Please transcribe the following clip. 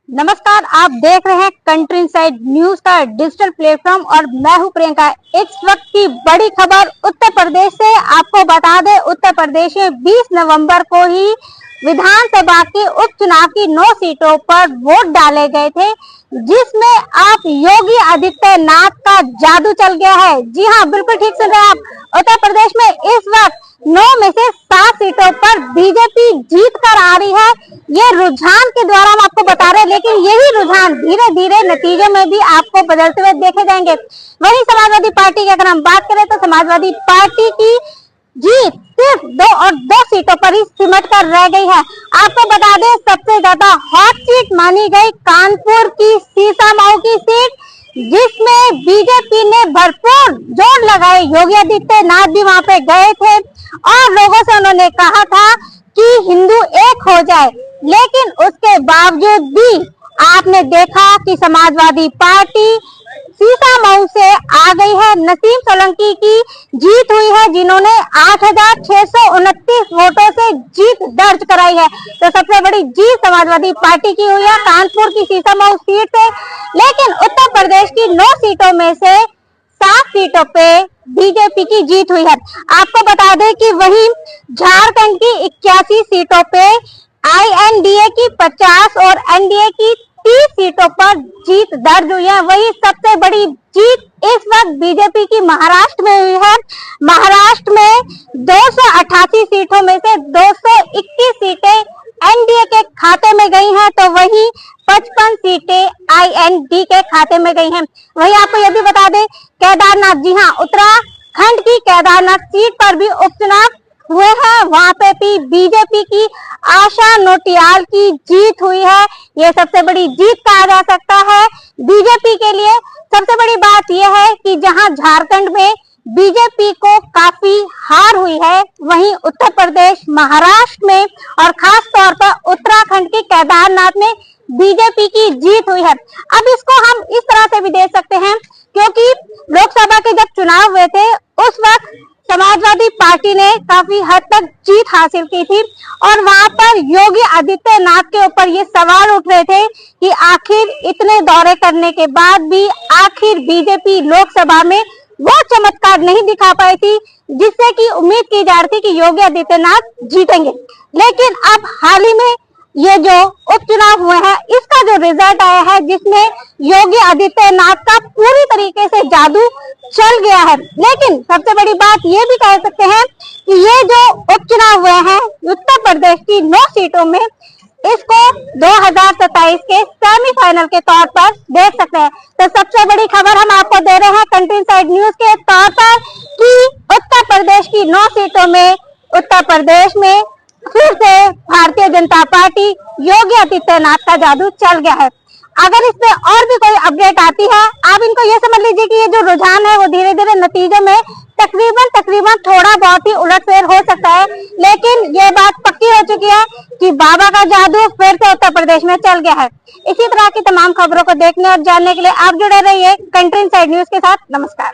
नमस्कार, आप देख रहे हैं कंट्री इनसाइड न्यूज का डिजिटल प्लेटफॉर्म और मैं हूं प्रियंका। इस वक्त की बड़ी खबर उत्तर प्रदेश से आपको बता दें, उत्तर प्रदेश में 20 नवंबर को ही विधानसभा के उपचुनाव की 9 सीटों पर वोट डाले गए थे, जिसमें आप योगी आदित्यनाथ का जादू चल गया है। जी हां, बिल्कुल ठीक सुन रहे हैं आप। उत्तर प्रदेश में इस वक्त 9 में से 7 सीटों पर बीजेपी जीत कर आ रही है। ये रुझान के द्वारा हम आपको बता रहे हैं, लेकिन यही रुझान धीरे धीरे नतीजों में भी आपको बदलते हुए देखे जाएंगे। वहीं समाजवादी पार्टी की अगर हम बात करें तो समाजवादी पार्टी की जीत सिर्फ 2 सीटों पर ही सिमट कर रह गई है। आपको बता दें, सबसे ज्यादा हॉट सीट मानी गई कानपुर की सीसामऊ की सीट, जिसमें बीजेपी ने भरपूर जोर लगाए। योगी आदित्यनाथ भी वहां पे गए थे और लोगों से उन्होंने कहा था कि हिंदू एक हो जाए, लेकिन उसके बावजूद भी आपने देखा कि समाजवादी पार्टी सीसामऊ से आ गई है। नसीम सोलंकी की जीत हुई है, जिन्होंने 8,629 वोटों से जीत दर्ज कराई है। तो सबसे बड़ी जीत समाजवादी पार्टी की हुई है कानपुर की सीसामऊ सीट से। लेकिन उत्तर प्रदेश की 9 सीटों में से 7 सीटों पे बीजेपी की जीत हुई है। आपको बता दें कि वहीं झारखंड की 81 सीटों पे INDA की 50 और NDA की 30 सीटों पर जीत दर्ज हुई है। वही सबसे बड़ी जीत इस वक्त बीजेपी की महाराष्ट्र में हुई है। महाराष्ट्र में 288 सीटों में से 221 सीटें NDA के खाते में गई हैं, तो वही 55 सीटें IND के खाते में गई हैं। वही आपको यह भी बता दें, केदारनाथ, जी हाँ, उत्तराखंड की केदारनाथ सीट पर भी उपचुनाव हुए हैं। वहां पे भी बीजेपी की आशा नोटियाल की जीत हुई है। ये सबसे बड़ी जीत कहा जा सकता है बीजेपी के लिए। सबसे बड़ी बात यह है कि जहां झारखंड में बीजेपी को काफी हार हुई है, वहीं उत्तर प्रदेश, महाराष्ट्र में और खास तौर पर उत्तराखंड के केदारनाथ में बीजेपी की जीत हुई है। अब इसको हम इस तरह से भी देख सकते हैं, क्योंकि लोकसभा के जब चुनाव हुए थे उस वक्त समाजवादी पार्टी ने काफी हद तक जीत हासिल की थी और वहां पर योगी आदित्यनाथ के ऊपर ये सवाल उठ रहे थे कि आखिर इतने दौरे करने के बाद भी आखिर बीजेपी लोकसभा में वो चमत्कार नहीं दिखा पाई थी जिससे कि उम्मीद की जा रही थी कि योगी आदित्यनाथ जीतेंगे। लेकिन अब हाल ही में ये जो उपचुनाव हुए हैं, इसका जो रिजल्ट आया है, जिसमें योगी आदित्यनाथ का पूरी तरीके से जादू चल गया है। लेकिन सबसे बड़ी बात ये भी कह सकते हैं कि ये जो उपचुनाव हुए हैं उत्तर प्रदेश की 9 सीटों में, इसको 2027 के सेमीफाइनल के तौर पर देख सकते हैं। तो सबसे बड़ी खबर हम आपको दे रहे हैं कंट्री इनसाइड न्यूज के तौर पर कि उत्तर प्रदेश की 9 सीटों में उत्तर प्रदेश में फिर से भारतीय जनता पार्टी योगी आदित्यनाथ का जादू चल गया है। अगर इसमें और भी कोई अपडेट आती है, आप इनको ये समझ लीजिए कि ये जो रुझान है वो धीरे धीरे नतीजों में तकरीबन थोड़ा बहुत ही उलटफेर हो सकता है, लेकिन ये बात पक्की हो चुकी है कि बाबा का जादू फिर से उत्तर प्रदेश में चल गया है। इसी तरह की तमाम खबरों को देखने और जानने के लिए आप जुड़े रहिए कंट्री इनसाइड न्यूज के साथ। नमस्कार।